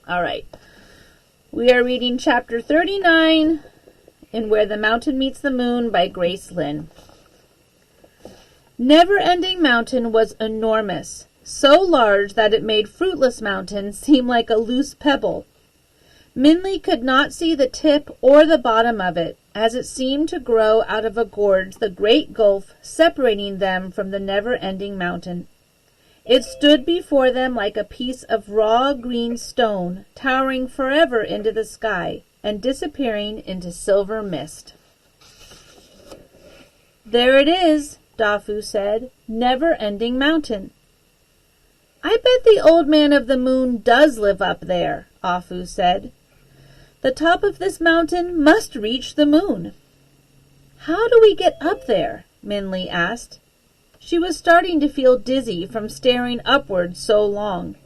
All right. We are reading chapter 39 in Where the Mountain Meets the Moon by Grace Lynn. Never-Ending Mountain was enormous, so large that it made Fruitless Mountain seem like a loose pebble. Minley could not see the tip or the bottom of it, as it seemed to grow out of a gorge, the great gulf separating them from the never-ending mountain. It stood before them like a piece of raw green stone, towering forever into the sky and disappearing into silver mist. "There it is," Dafu said, "Never-Ending Mountain." "I bet the Old Man of the Moon does live up there," Afu said. "The top of this mountain must reach the moon." "How do we get up there?" Minley asked. She was starting to feel dizzy from staring upward so long.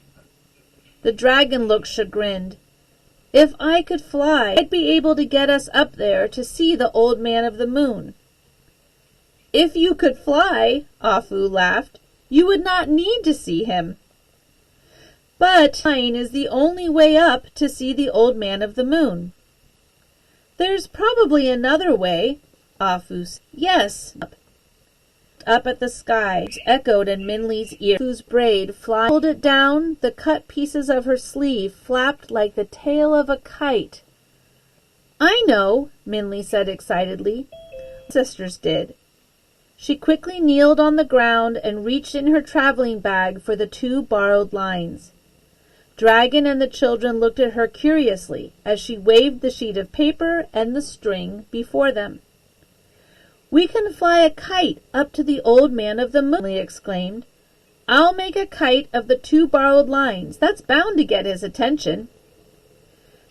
The dragon looked chagrined. "If I could fly, I'd be able to get us up there to see the Old Man of the Moon." "If you could fly," Afu laughed, "you would not need to see him." "But flying is the only way up to see the Old Man of the Moon." "There's probably another way," Afu said. "Yes." Up at the sky, echoed in Minley's ear. Afu's braid flying. Pulled it down, the cut pieces of her sleeve flapped like the tail of a kite. "I know," Minley said excitedly. Sisters did. She quickly kneeled on the ground and reached in her traveling bag for the 2 borrowed lines. Dragon and the children looked at her curiously as she waved the sheet of paper and the string before them. "We can fly a kite up to the Old Man of the Moon," Minley exclaimed. "I'll make a kite of the 2 borrowed lines. That's bound to get his attention."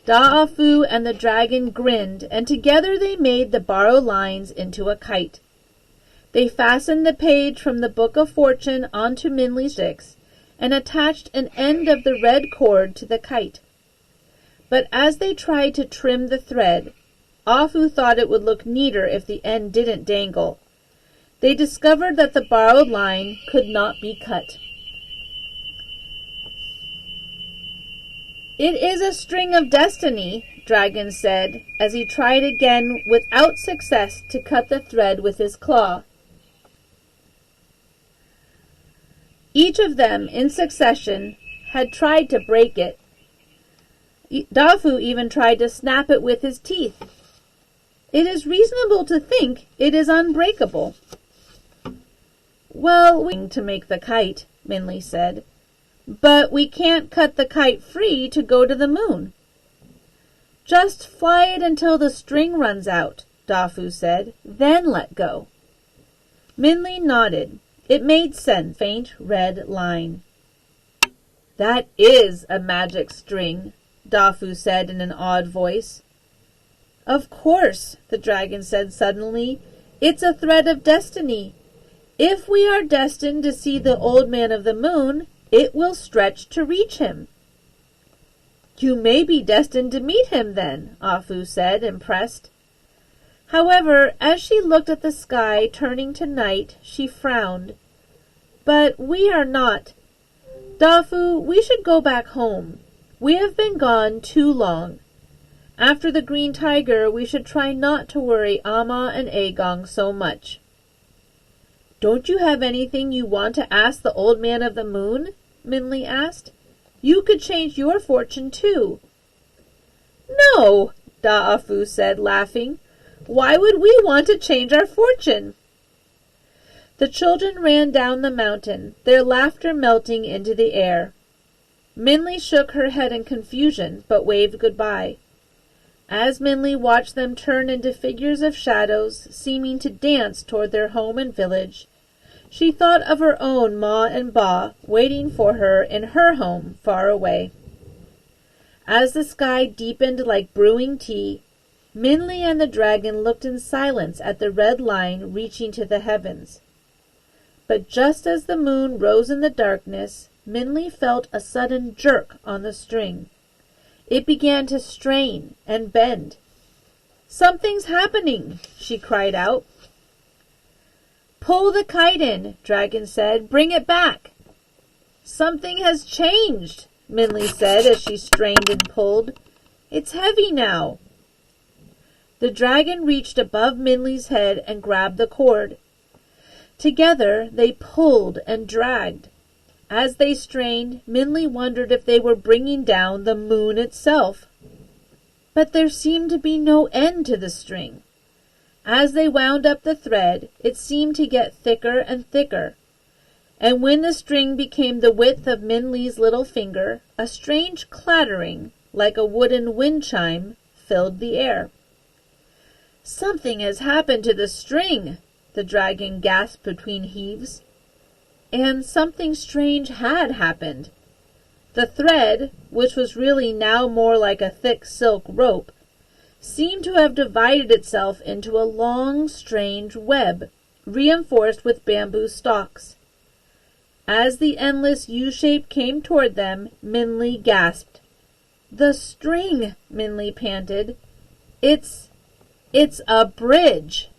Daafu and the dragon grinned, and together they made the borrowed lines into a kite. They fastened the page from the Book of Fortune onto Minley's sticks and attached an end of the red cord to the kite. But as they tried to trim the thread, Afu thought it would look neater if the end didn't dangle. They discovered that the borrowed line could not be cut. "It is a string of destiny," Dragon said, as he tried again without success to cut the thread with his claw. Each of them, in succession, had tried to break it. Dafu even tried to snap it with his teeth. "It is reasonable to think it is unbreakable." "Well, we to make the kite," Minley said. "But we can't cut the kite free to go to the moon." "Just fly it until the string runs out," Dafu said. "Then let go." Minley nodded. It made sense. Faint red line. "That is a magic string," Dafu said in an awed voice. "Of course," the dragon said suddenly. "It's a thread of destiny. If we are destined to see the Old Man of the Moon, it will stretch to reach him." "You may be destined to meet him then," Afu said, impressed. However, as she looked at the sky turning to night, she frowned. "But we are not. Dafu, we should go back home. We have been gone too long. After the green tiger, we should try not to worry Amma and Agong so much." "Don't you have anything you want to ask the Old Man of the Moon?" Minley asked. "You could change your fortune too." "No," Daafu said, laughing. "Why would we want to change our fortune?" The children ran down the mountain, their laughter melting into the air. Minley shook her head in confusion, but waved goodbye. As Minley watched them turn into figures of shadows, seeming to dance toward their home and village, she thought of her own Ma and Ba waiting for her in her home far away. As the sky deepened like brewing tea, Minley and the dragon looked in silence at the red line reaching to the heavens. But just as the moon rose in the darkness, Minley felt a sudden jerk on the string. It began to strain and bend. "Something's happening!" she cried out. "Pull the kite in," Dragon said. "Bring it back." "Something has changed," Minley said as she strained and pulled. "It's heavy now." The dragon reached above Minley's head and grabbed the cord. Together they pulled and dragged. As they strained, Minley wondered if they were bringing down the moon itself. But there seemed to be no end to the string. As they wound up the thread, it seemed to get thicker and thicker. And when the string became the width of Minley's little finger, a strange clattering, like a wooden wind chime, filled the air. "Something has happened to the string," the dragon gasped between heaves. And something strange had happened. The thread, which was really now more like a thick silk rope, seemed to have divided itself into a long, strange web, reinforced with bamboo stalks. As the endless U-shape came toward them, Minley gasped. "The string," Minley panted. It's a bridge."